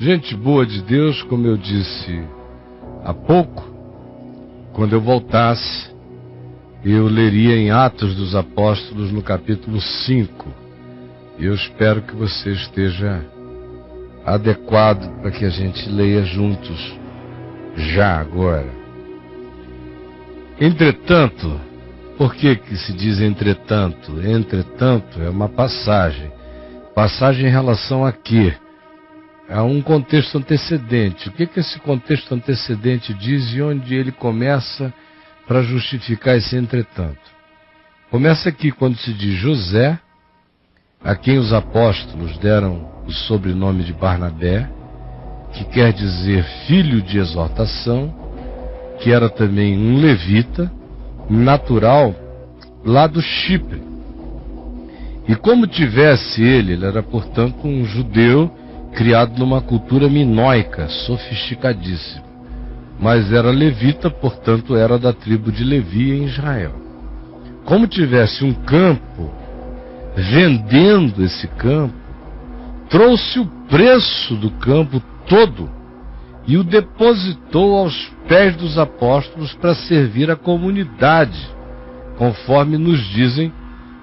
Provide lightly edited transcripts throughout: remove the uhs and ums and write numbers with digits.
Gente boa de Deus, como eu disse há pouco, quando eu voltasse, eu leria em Atos dos Apóstolos no capítulo 5. E eu espero que você esteja adequado para que a gente leia juntos, já agora. Entretanto, por que se diz entretanto? Entretanto é uma passagem. Passagem em relação a quê? A um contexto antecedente. O que esse contexto antecedente diz e onde ele começa para justificar esse entretanto? Começa aqui quando se diz José, a quem os apóstolos deram o sobrenome de Barnabé, que quer dizer filho de exortação, que era também um levita, natural lá do Chipre. E como tivesse ele era portanto um judeu criado numa cultura minóica, sofisticadíssima, mas era levita, portanto era da tribo de Levi em Israel. Como tivesse um campo, vendendo esse campo, trouxe o preço do campo todo e o depositou aos pés dos apóstolos para servir a comunidade, conforme nos dizem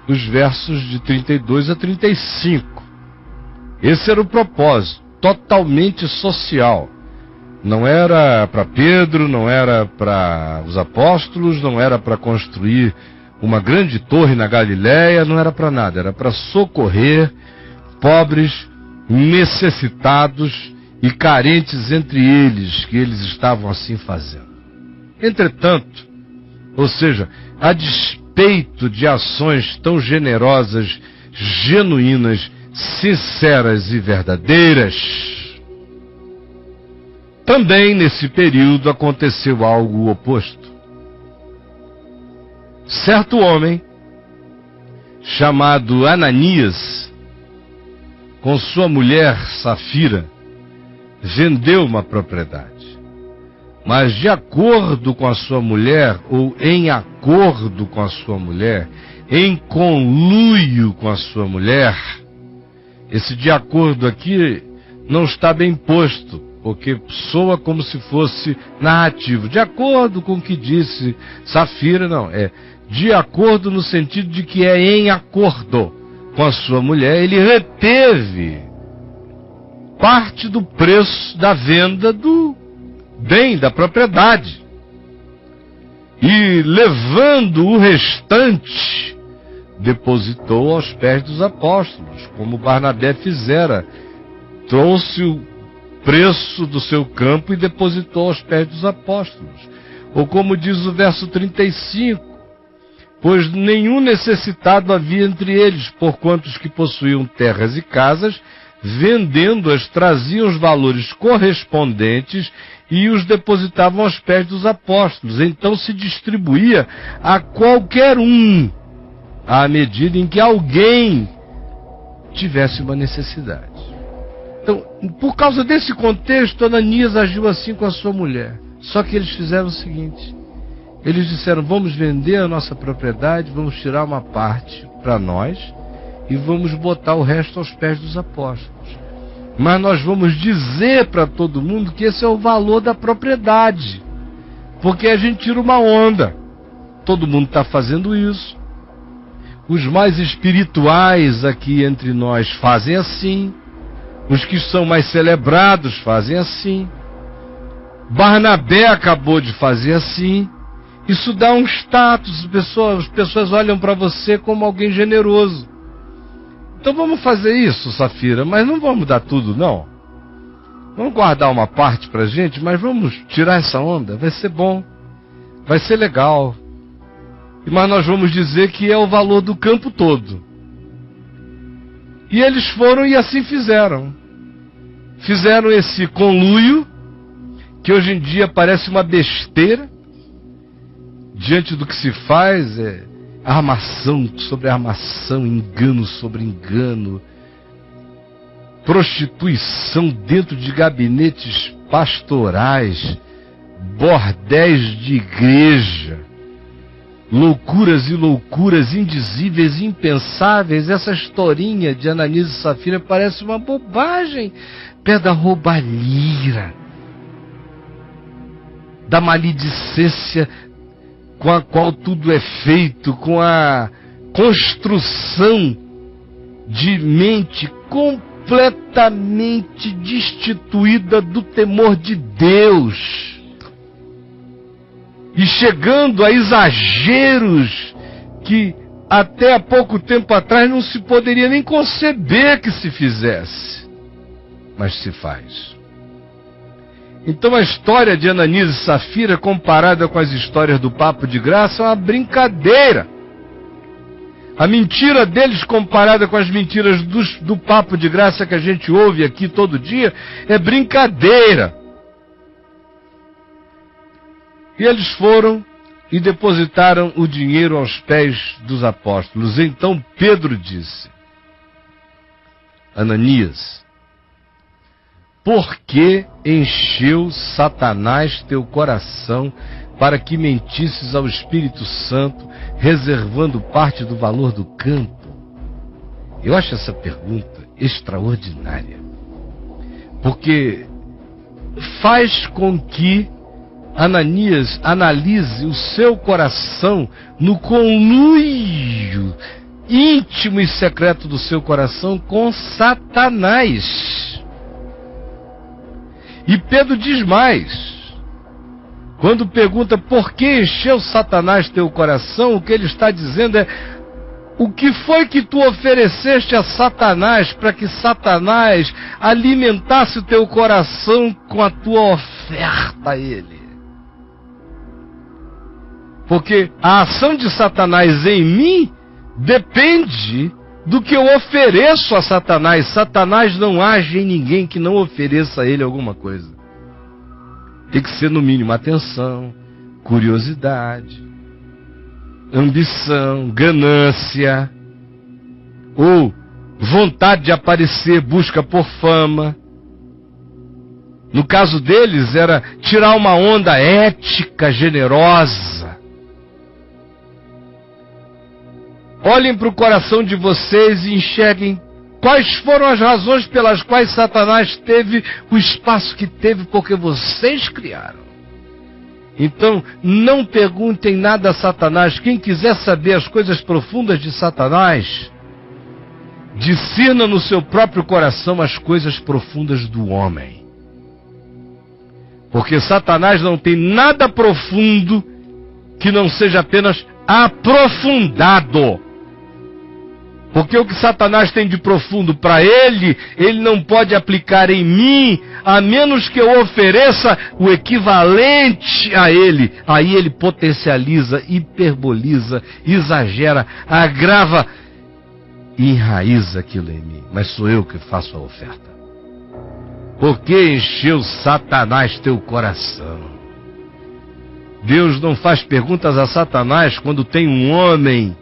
os versos de 32 a 35. Esse era o propósito, totalmente social. Não era para Pedro, não era para os apóstolos, não era para construir uma grande torre na Galileia, não era para nada. Era para socorrer pobres, necessitados e carentes entre eles, que eles estavam assim fazendo. Entretanto, ou seja, a despeito de ações tão generosas, genuínas, sinceras e verdadeiras, também nesse período aconteceu algo oposto. Certo homem, chamado Ananias, com sua mulher Safira, vendeu uma propriedade. Mas de acordo com a sua mulher, ou em acordo com a sua mulher, em conluio com a sua mulher, esse de acordo aqui não está bem posto, porque soa como se fosse narrativo. De acordo com o que disse Safira, não, é de acordo no sentido de que é em acordo com a sua mulher, ele reteve parte do preço da venda do bem, da propriedade. E levando o restante, depositou aos pés dos apóstolos, como Barnabé fizera. Trouxe o preço do seu campo e depositou aos pés dos apóstolos. Ou como diz o verso 35, pois nenhum necessitado havia entre eles, porquanto os que possuíam terras e casas, vendendo-as, traziam os valores correspondentes e os depositavam aos pés dos apóstolos. Então se distribuía a qualquer um, à medida em que alguém tivesse uma necessidade. Então, por causa desse contexto, Ananias agiu assim com a sua mulher. Só que eles fizeram o seguinte: eles disseram, vamos vender a nossa propriedade, vamos tirar uma parte para nós e vamos botar o resto aos pés dos apóstolos. Mas nós vamos dizer para todo mundo que esse é o valor da propriedade, porque a gente tira uma onda. Todo mundo está fazendo isso. Os mais espirituais aqui entre nós fazem assim. Os que são mais celebrados fazem assim. Barnabé acabou de fazer assim. Isso dá um status. As pessoas olham para você como alguém generoso. Então vamos fazer isso, Safira, mas não vamos dar tudo, não. Vamos guardar uma parte para a gente, mas vamos tirar essa onda. Vai ser bom, vai ser legal. Mas nós vamos dizer que é o valor do campo todo. E eles foram e assim fizeram. Fizeram esse conluio, que hoje em dia parece uma besteira. Diante do que se faz, é armação sobre armação, engano sobre engano, prostituição dentro de gabinetes pastorais, bordéis de igreja. loucuras e loucuras indizíveis, impensáveis. Essa historinha de Ananias e Safira parece uma bobagem, pé da roubalheira, da maledicência com a qual tudo é feito, com a construção de mente completamente destituída do temor de Deus, e chegando a exageros que até há pouco tempo atrás não se poderia nem conceber que se fizesse, mas se faz. Então a história de Ananias e Safira, comparada com as histórias do Papo de Graça, é uma brincadeira. A mentira deles comparada com as mentiras do Papo de Graça que a gente ouve aqui todo dia é brincadeira. E eles foram e depositaram o dinheiro aos pés dos apóstolos. Então Pedro disse: Ananias, por que encheu Satanás teu coração para que mentisses ao Espírito Santo, reservando parte do valor do campo? Eu acho essa pergunta extraordinária, porque faz com que Ananias analise o seu coração no conluio íntimo e secreto do seu coração com Satanás. E Pedro diz mais. Quando pergunta por que encheu Satanás teu coração, o que ele está dizendo é: o que foi que tu ofereceste a Satanás para que Satanás alimentasse o teu coração com a tua oferta a ele? Porque a ação de Satanás em mim depende do que eu ofereço a Satanás. Satanás não age em ninguém que não ofereça a ele alguma coisa. Tem que ser no mínimo atenção, curiosidade, ambição, ganância, ou vontade de aparecer, busca por fama. No caso deles era tirar uma onda ética generosa. Olhem para o coração de vocês e enxerguem quais foram as razões pelas quais Satanás teve o espaço que teve, porque vocês criaram. Então, não perguntem nada a Satanás. Quem quiser saber as coisas profundas de Satanás, discirna no seu próprio coração as coisas profundas do homem. Porque Satanás não tem nada profundo que não seja apenas aprofundado. Porque o que Satanás tem de profundo para ele, ele não pode aplicar em mim, a menos que eu ofereça o equivalente a ele. Aí ele potencializa, hiperboliza, exagera, agrava e enraiza aquilo em mim. Mas sou eu que faço a oferta. Por que encheu Satanás teu coração? Deus não faz perguntas a Satanás quando tem um homem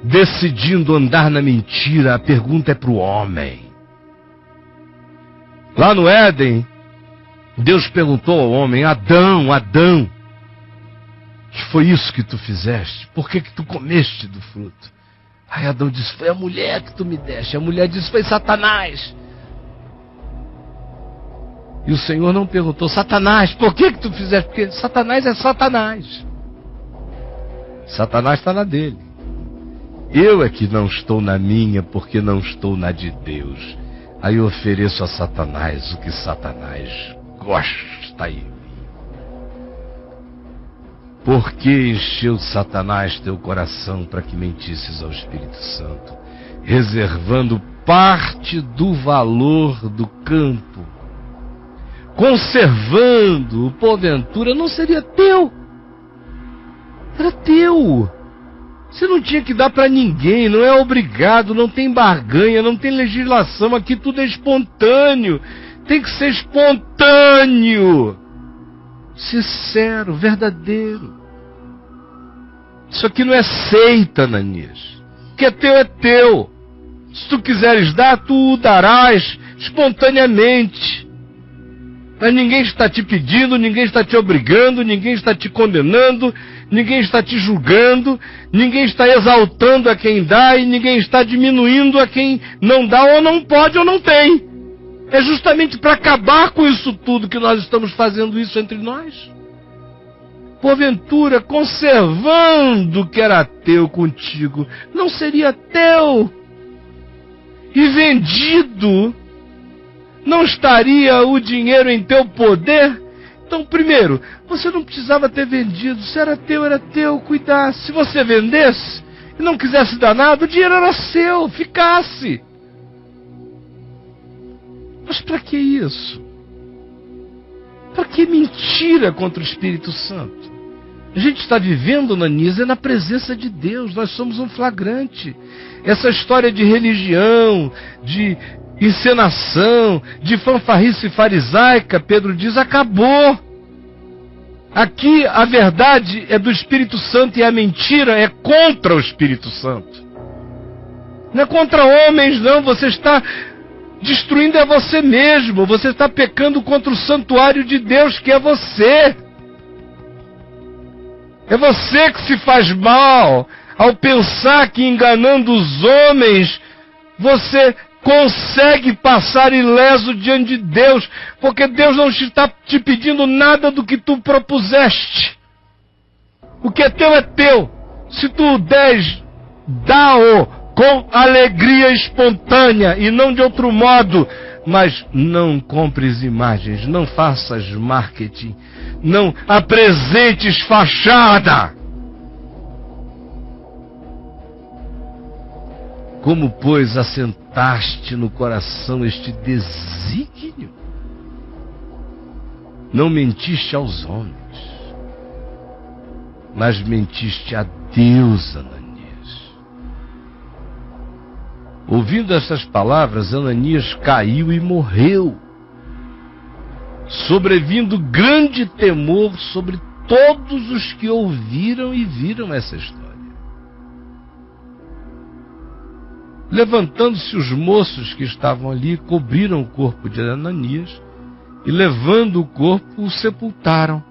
decidindo andar na mentira. A pergunta é para o homem. Lá no Éden, Deus perguntou ao homem: Adão, Adão, que foi isso que tu fizeste? Por que tu comeste do fruto? Aí Adão disse: foi a mulher que tu me deste. A mulher disse: foi Satanás. E o Senhor não perguntou: Satanás, por que tu fizeste? Porque Satanás é Satanás. Satanás está na dele. Eu é que não estou na minha, porque não estou na de Deus. Aí eu ofereço a Satanás o que Satanás gosta em mim. Por que encheu Satanás teu coração para que mentisses ao Espírito Santo, reservando parte do valor do campo, conservando, porventura, não seria teu? Era teu. Você não tinha que dar para ninguém, não é obrigado, não tem barganha, não tem legislação, aqui tudo é espontâneo. Tem que ser espontâneo, sincero, verdadeiro. Isso aqui não é seita, Ananias. O que é teu. Se tu quiseres dar, tu o darás espontaneamente. Mas ninguém está te pedindo, ninguém está te obrigando, ninguém está te condenando, ninguém está te julgando, ninguém está exaltando a quem dá e ninguém está diminuindo a quem não dá ou não pode ou não tem. É justamente para acabar com isso tudo que nós estamos fazendo isso entre nós. Porventura, conservando o que era teu contigo, não seria teu. E vendido, não estaria o dinheiro em teu poder? Então, primeiro, você não precisava ter vendido. Se era teu, cuidasse. Se você vendesse e não quisesse dar nada, o dinheiro era seu, ficasse. Mas para que isso? Para que mentira contra o Espírito Santo? A gente está vivendo, Ananias, na presença de Deus. Nós somos um flagrante. Essa história de religião, de encenação, de fanfarrice farisaica, Pedro diz, acabou. Aqui a verdade é do Espírito Santo e a mentira é contra o Espírito Santo. Não é contra homens, não. Você está destruindo você mesmo. Você está pecando contra o santuário de Deus, que é você. É você que se faz mal ao pensar que enganando os homens você consegue passar ileso diante de Deus, porque Deus não está te pedindo nada do que tu propuseste. O que é teu. Se tu o deres, dá-o com alegria espontânea e não de outro modo. Mas não compres imagens, não faças marketing, não apresentes fachada. Como, pois, assentaste no coração este desígnio? Não mentiste aos homens, mas mentiste a Deus, Ananias. Ouvindo estas palavras, Ananias caiu e morreu, sobrevindo grande temor sobre todos os que ouviram e viram essa história. Levantando-se os moços que estavam ali, cobriram o corpo de Ananias e, levando o corpo, o sepultaram.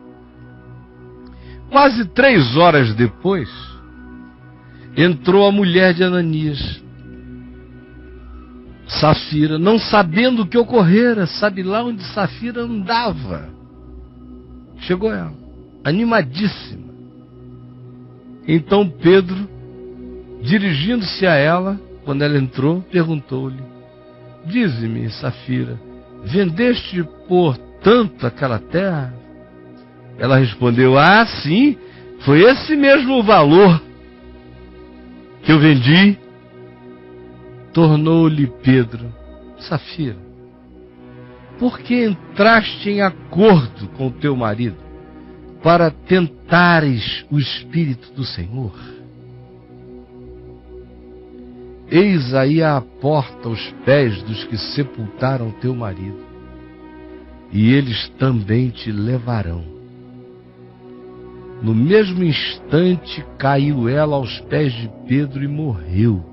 Quase 3 horas depois, entrou a mulher de Ananias, Safira, não sabendo o que ocorrera. Sabe lá onde Safira andava? Chegou ela, animadíssima. Então Pedro, dirigindo-se a ela, quando ela entrou, perguntou-lhe: dize-me, Safira, vendeste por tanto aquela terra? Ela respondeu: ah, sim, foi esse mesmo valor que eu vendi. Tornou-lhe Pedro: Safira, por que entraste em acordo com teu marido para tentares o Espírito do Senhor? Eis aí a porta aos pés dos que sepultaram teu marido, e eles também te levarão. No mesmo instante caiu ela aos pés de Pedro e morreu.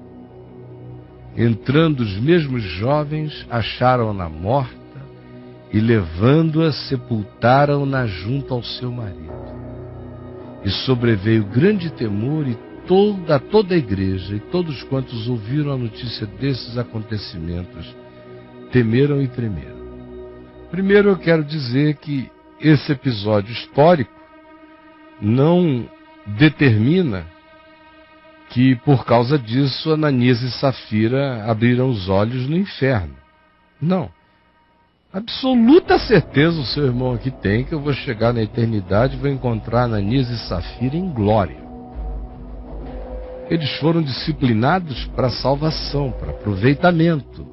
Entrando os mesmos jovens, acharam-na morta e, levando-a, sepultaram-na junto ao seu marido. E sobreveio grande temor a toda a igreja, e todos quantos ouviram a notícia desses acontecimentos temeram e tremeram. Primeiro eu quero dizer que esse episódio histórico não determina que por causa disso Ananias e Safira abriram os olhos no inferno. Não. Absoluta certeza o seu irmão aqui tem que eu vou chegar na eternidade e vou encontrar Ananias e Safira em glória. Eles foram disciplinados para salvação, para aproveitamento.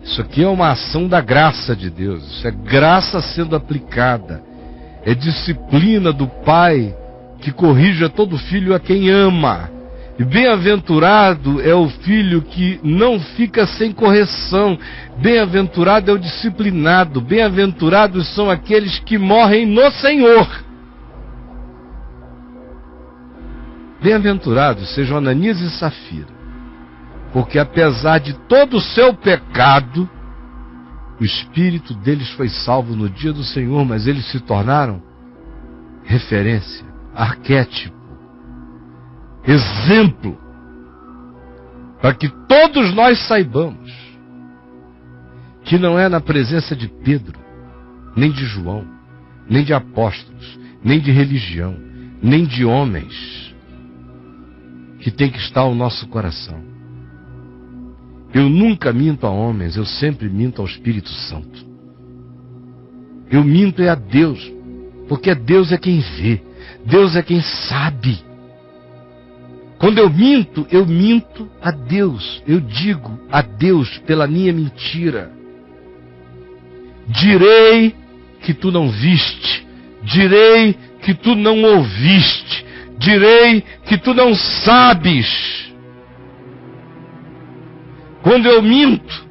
Isso aqui é uma ação da graça de Deus. Isso é graça sendo aplicada. É disciplina do Pai que corrige a todo filho a quem ama. E bem-aventurado é o filho que não fica sem correção. Bem-aventurado é o disciplinado. Bem-aventurados são aqueles que morrem no Senhor. Bem-aventurados sejam Ananias e Safira, porque apesar de todo o seu pecado, o espírito deles foi salvo no dia do Senhor, mas eles se tornaram referência, arquétipo, exemplo, para que todos nós saibamos que não é na presença de Pedro, nem de João, nem de apóstolos, nem de religião, nem de homens, que tem que estar o nosso coração. Eu nunca minto a homens, eu sempre minto ao Espírito Santo. Eu minto a Deus, porque Deus é quem vê, Deus é quem sabe. Quando eu minto a Deus, eu digo a Deus pela minha mentira. Direi que tu não viste, direi que tu não ouviste, direi que tu não sabes. Quando eu minto,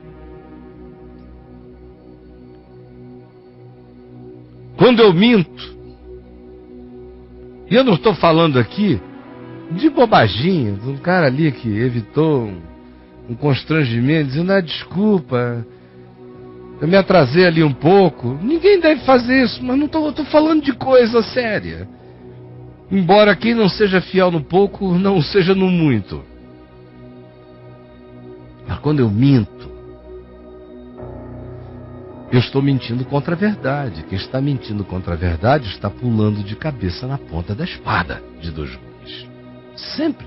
e eu não estou falando aqui de bobaginha, de um cara ali que evitou um constrangimento, dizendo, desculpa, eu me atrasei ali um pouco. Ninguém deve fazer isso, mas não estou falando de coisa séria. Embora quem não seja fiel no pouco, não seja no muito. Mas quando eu minto, eu estou mentindo contra a verdade. Quem está mentindo contra a verdade está pulando de cabeça na ponta da espada de dois gumes. Sempre.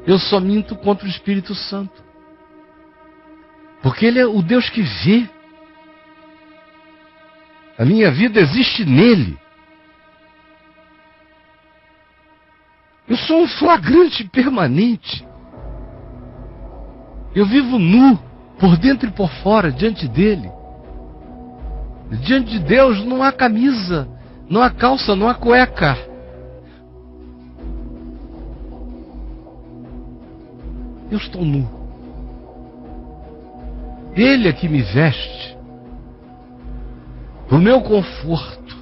Eu só minto contra o Espírito Santo. Porque Ele é o Deus que vê. A minha vida existe nele. Eu sou um flagrante permanente. Eu vivo nu, por dentro e por fora, diante dele. Diante de Deus não há camisa, não há calça, não há cueca. Eu estou nu. Ele é que me veste, para o meu conforto,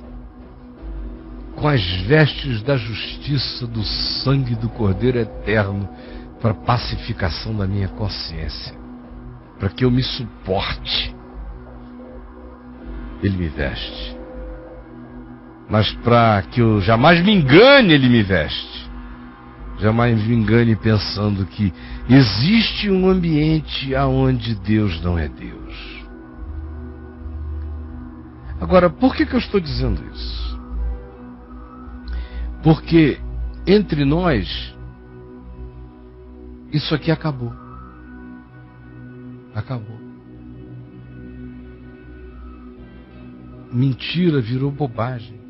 com as vestes da justiça do sangue do Cordeiro Eterno, para a pacificação da minha consciência, para que eu me suporte. Ele me veste. Mas para que eu jamais me engane, Ele me veste. Jamais me engane pensando que existe um ambiente onde Deus não é Deus. Agora, por que eu estou dizendo isso? Porque entre nós, isso aqui acabou. Acabou. Mentira virou bobagem.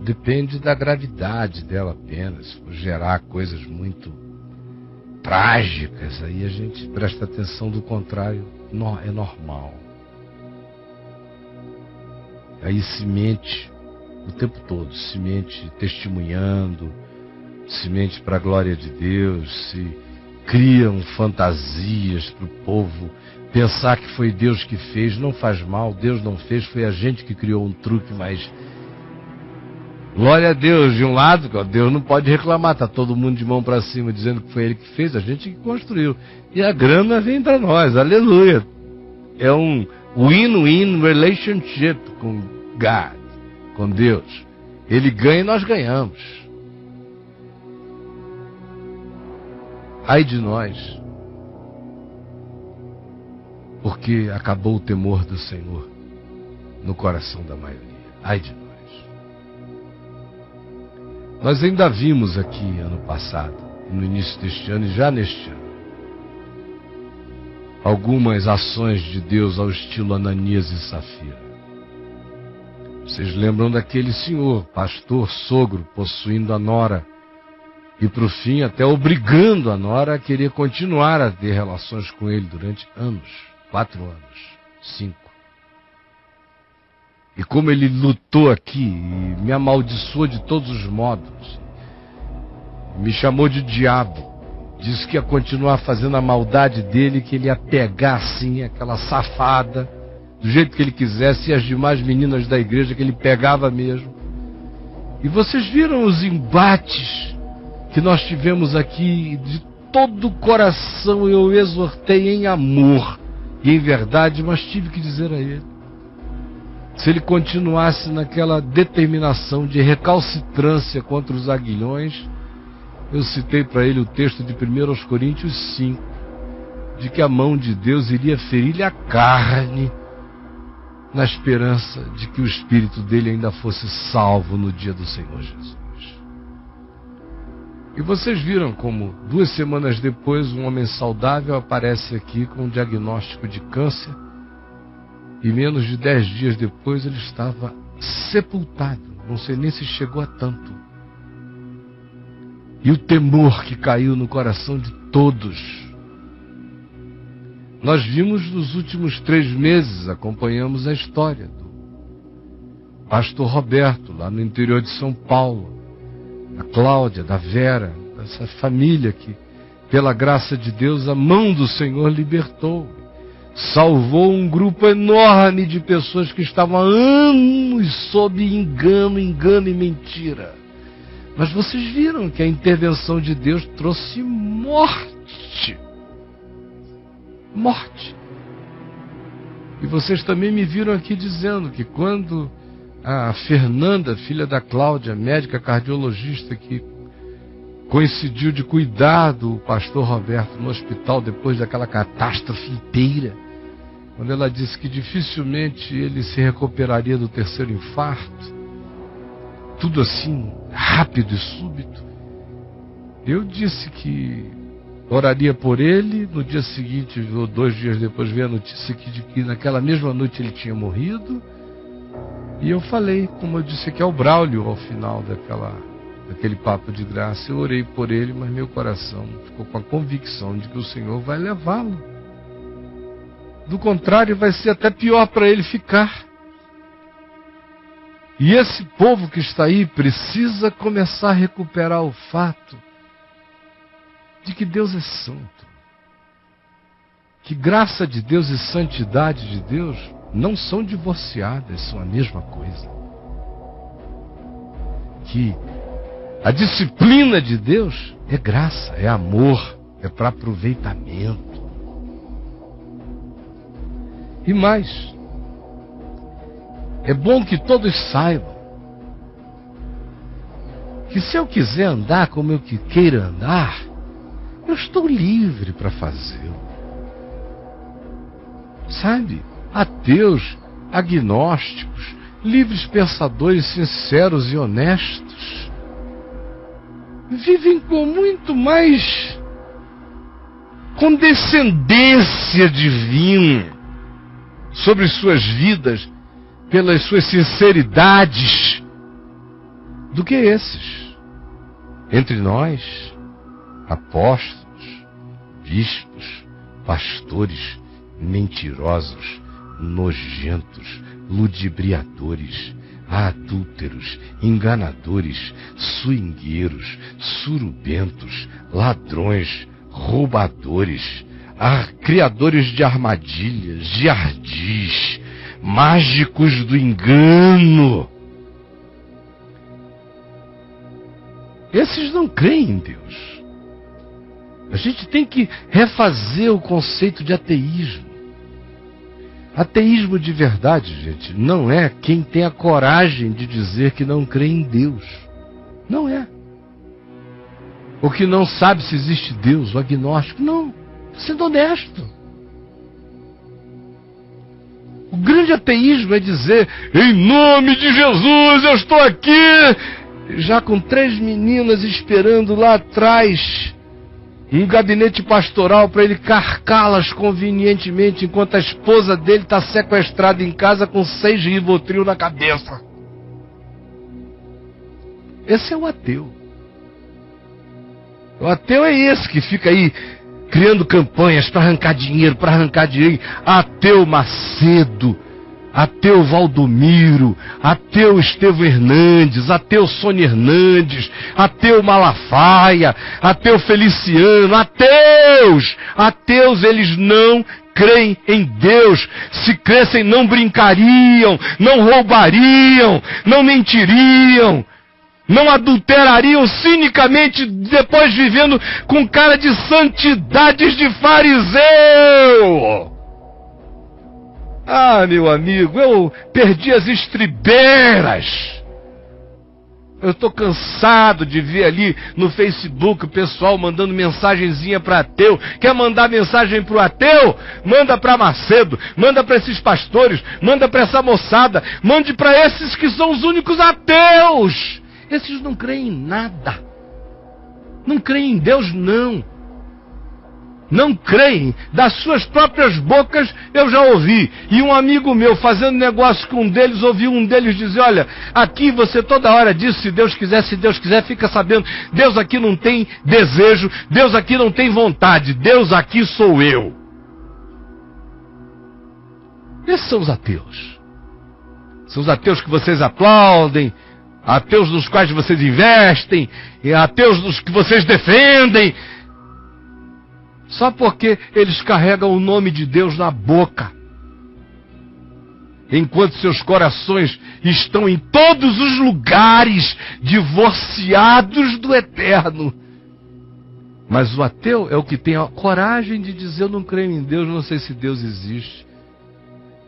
Depende da gravidade dela apenas. Se for gerar coisas muito trágicas, aí a gente presta atenção, do contrário, é normal. Aí se mente o tempo todo, se mente testemunhando, se mente para a glória de Deus, se criam fantasias para o povo pensar que foi Deus que fez. Não faz mal, Deus não fez, foi a gente que criou um truque, mas glória a Deus. De um lado, Deus não pode reclamar, está todo mundo de mão para cima dizendo que foi Ele que fez, a gente que construiu, e a grana vem para nós, aleluia. É um win-win relationship com God, com Deus. Ele ganha e nós ganhamos. Ai de nós, porque acabou o temor do Senhor no coração da maioria. Ai de nós. Nós ainda vimos aqui ano passado, no início deste ano e já neste ano, algumas ações de Deus ao estilo Ananias e Safira. Vocês lembram daquele senhor, pastor, sogro, possuindo a nora, e por fim até obrigando a nora a querer continuar a ter relações com ele durante anos, 4 anos, 5. E como ele lutou aqui e me amaldiçoou de todos os modos, me chamou de diabo, disse que ia continuar fazendo a maldade dele, que ele ia pegar assim aquela safada do jeito que ele quisesse, e as demais meninas da igreja que ele pegava mesmo. E vocês viram os embates que nós tivemos aqui. De todo o coração eu exortei em amor e em verdade, mas tive que dizer a ele: se ele continuasse naquela determinação de recalcitrância contra os aguilhões, eu citei para ele o texto de 1 Coríntios 5, de que a mão de Deus iria ferir-lhe a carne, na esperança de que o espírito dele ainda fosse salvo no dia do Senhor Jesus. E vocês viram como 2 semanas depois um homem saudável aparece aqui com um diagnóstico de câncer, e menos de 10 dias depois ele estava sepultado. Não sei nem se chegou a tanto. E o temor que caiu no coração de todos. Nós vimos nos últimos 3 meses, acompanhamos a história do pastor Roberto, lá no interior de São Paulo, da Cláudia, da Vera, dessa família que, pela graça de Deus, a mão do Senhor libertou. Salvou um grupo enorme de pessoas que estavam há anos sob engano e mentira. Mas vocês viram que a intervenção de Deus trouxe morte. Morte. E vocês também me viram aqui dizendo que quando a Fernanda, filha da Cláudia, médica cardiologista, que coincidiu de cuidar do pastor Roberto no hospital depois daquela catástrofe inteira, quando ela disse que dificilmente ele se recuperaria do 3º infarto, tudo assim, rápido e súbito, eu disse que oraria por ele. No dia seguinte, ou 2 dias depois, veio a notícia que naquela mesma noite ele tinha morrido. E eu falei, como eu disse aqui ao Braulio, ao final daquele papo de graça, eu orei por ele, mas meu coração ficou com a convicção de que o Senhor vai levá-lo. Do contrário, vai ser até pior para ele ficar. E esse povo que está aí precisa começar a recuperar o fato de que Deus é santo. Que graça de Deus e santidade de Deus não são divorciadas, são a mesma coisa. Que a disciplina de Deus é graça, é amor, é para aproveitamento. E mais, é bom que todos saibam que se eu quiser andar como eu queira andar, eu estou livre para fazê-lo. Sabe? Ateus, agnósticos, livres pensadores sinceros e honestos vivem com muito mais condescendência divina sobre suas vidas, pelas suas sinceridades, do que esses. Entre nós, apóstolos, bispos, pastores, mentirosos, nojentos, ludibriadores, adúlteros, enganadores, swingueiros, surubentos, ladrões, roubadores, criadores de armadilhas, de ardis, mágicos do engano. Esses não creem em Deus. A gente tem que refazer o conceito de ateísmo. Ateísmo de verdade, gente, não é quem tem a coragem de dizer que não crê em Deus. Não é. Ou que não sabe se existe Deus, o agnóstico. Não. Sendo honesto. O grande ateísmo é dizer: em nome de Jesus eu estou aqui, já com 3 meninas esperando lá atrás, um gabinete pastoral para ele carcá-las convenientemente, enquanto a esposa dele está sequestrada em casa com 6 Rivotril na cabeça. Esse é o ateu. O ateu é esse que fica aí criando campanhas para arrancar dinheiro, Ateu Macedo, ateu Valdomiro, ateu Estevão Hernandes, ateu Sônia Hernandes, ateu Malafaia, ateu Feliciano, ateus, eles não creem em Deus. Se crescem, não brincariam, não roubariam, não mentiriam, não adulterariam cinicamente, depois vivendo com cara de santidades de fariseu. Ah, meu amigo, eu perdi as estribeiras. Eu estou cansado de ver ali no Facebook o pessoal mandando mensagenzinha para ateu. Quer mandar mensagem para o ateu? Manda para Macedo, manda para esses pastores, manda para essa moçada, mande para esses que são os únicos ateus. Esses não creem em nada. Não creem em Deus, não. Não creem. Das suas próprias bocas eu já ouvi. E um amigo meu fazendo negócio com um deles, ouvi um deles dizer: olha, aqui você toda hora diz se Deus quiser, fica sabendo. Deus aqui não tem desejo, Deus aqui não tem vontade, Deus aqui sou eu. Esses são os ateus. São os ateus que vocês aplaudem, ateus nos quais vocês investem, e ateus nos que vocês defendem. Só porque eles carregam o nome de Deus na boca, enquanto seus corações estão em todos os lugares, divorciados do eterno. Mas o ateu é o que tem a coragem de dizer: eu não creio em Deus, não sei se Deus existe.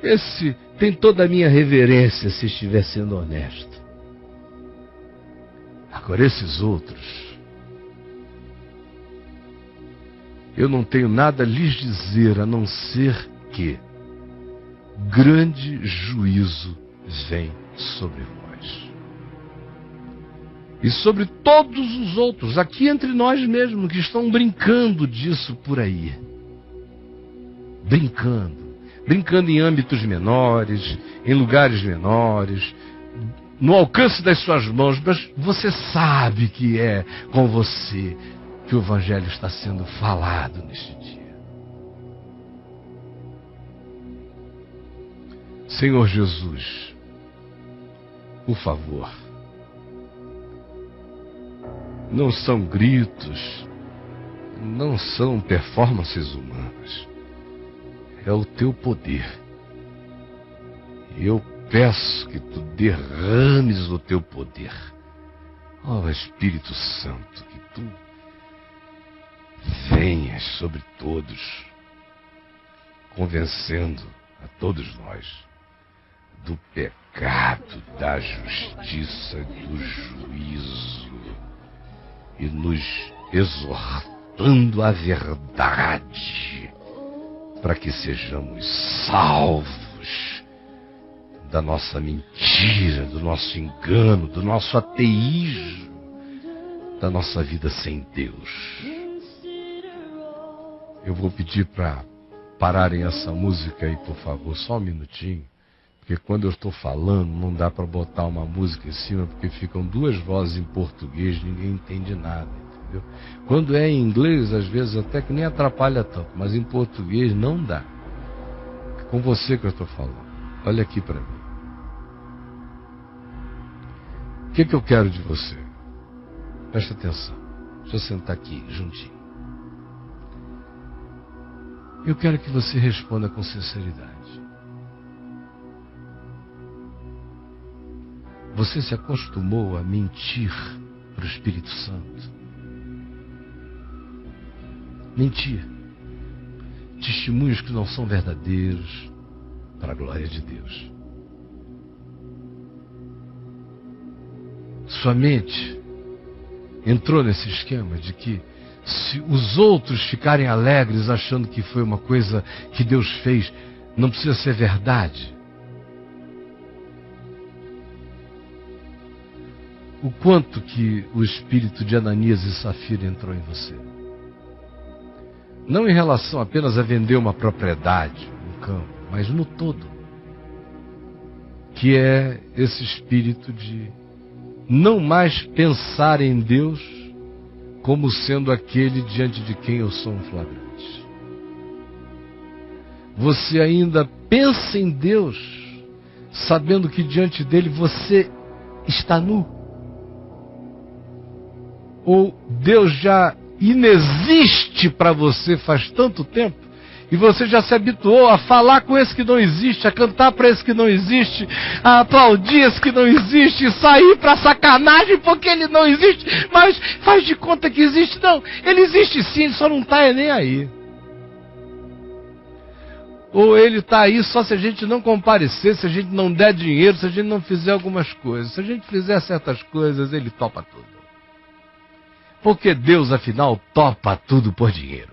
Esse tem toda a minha reverência, se estiver sendo honesto. Agora esses outros, eu não tenho nada a lhes dizer, a não ser que grande juízo vem sobre vós. E sobre todos os outros, aqui entre nós mesmos, que estão brincando disso por aí. Brincando em âmbitos menores, em lugares menores, no alcance das suas mãos, mas você sabe que é com você que o Evangelho está sendo falado neste dia. Senhor Jesus, por favor, não são gritos, não são performances humanas, é o teu poder. Eu peço que tu derrames o teu poder, ó Espírito Santo, que tu venhas sobre todos, convencendo a todos nós do pecado, da justiça, do juízo, e nos exortando à verdade, para que sejamos salvos da nossa mentira, do nosso engano, do nosso ateísmo, da nossa vida sem Deus. Eu vou pedir para pararem essa música aí, por favor, só um minutinho, porque quando eu estou falando não dá para botar uma música em cima, porque ficam duas vozes em português, ninguém entende nada, entendeu? Quando é em inglês, às vezes até que nem atrapalha tanto, mas em português não dá. É com você que eu estou falando. Olha aqui para mim. O que eu quero de você? Presta atenção. Deixa eu sentar aqui juntinho. Eu quero que você responda com sinceridade. Você se acostumou a mentir para o Espírito Santo? Mentir. Testemunhos que não são verdadeiros para a glória de Deus. Sua mente entrou nesse esquema de que se os outros ficarem alegres achando que foi uma coisa que Deus fez, não precisa ser verdade. O quanto que o espírito de Ananias e Safira entrou em você? Não em relação apenas a vender uma propriedade, um campo, mas no todo. Que é esse espírito de não mais pensar em Deus como sendo aquele diante de quem eu sou um flagrante. Você ainda pensa em Deus, sabendo que diante dele você está nu. Ou Deus já inexiste para você faz tanto tempo, e você já se habituou a falar com esse que não existe, a cantar para esse que não existe, a aplaudir esse que não existe, sair para sacanagem porque ele não existe, mas faz de conta que existe. Não, ele existe sim, ele só não está nem aí. ou ele está aí só se a gente não comparecer, se a gente não der dinheiro, se a gente não fizer algumas coisas. Se a gente fizer certas coisas, ele topa tudo. Porque Deus, afinal, topa tudo por dinheiro.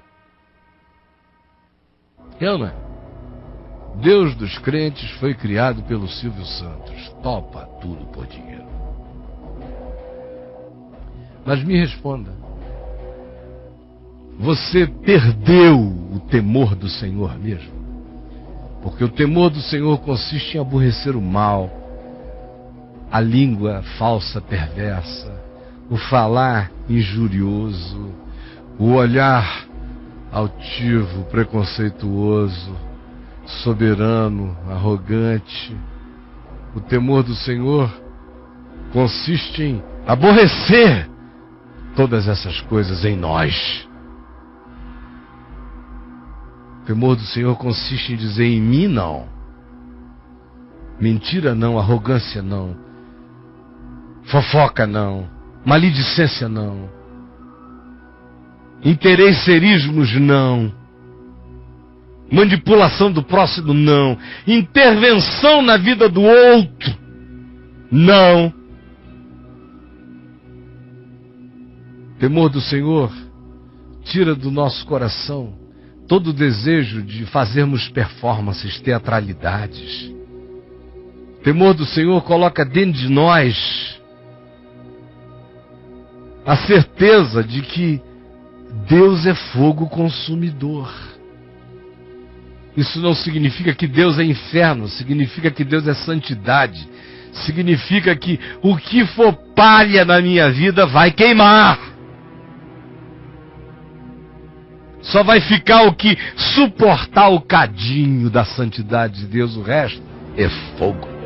Eu não é? Deus dos crentes foi criado pelo Silvio Santos. Topa tudo por dinheiro. Mas me responda. Você perdeu o temor do Senhor mesmo? Porque o temor do Senhor consiste em aborrecer o mal, a língua falsa perversa, o falar injurioso, o olhar altivo, preconceituoso, soberano, arrogante. O temor do Senhor consiste em aborrecer todas essas coisas em nós. O temor do Senhor consiste em dizer: em mim não. Mentira não, arrogância não. Fofoca não. Maledicência não. Interesserismos não. Manipulação do próximo não. Intervenção na vida do outro não. Temor do Senhor tira do nosso coração todo o desejo de fazermos performances, teatralidades. Temor do Senhor coloca dentro de nós a certeza de que Deus é fogo consumidor. Isso não significa que Deus é inferno, significa que Deus é santidade. Significa que o que for palha na minha vida vai queimar. Só vai ficar o que suportar o cadinho da santidade de Deus, o resto é fogo.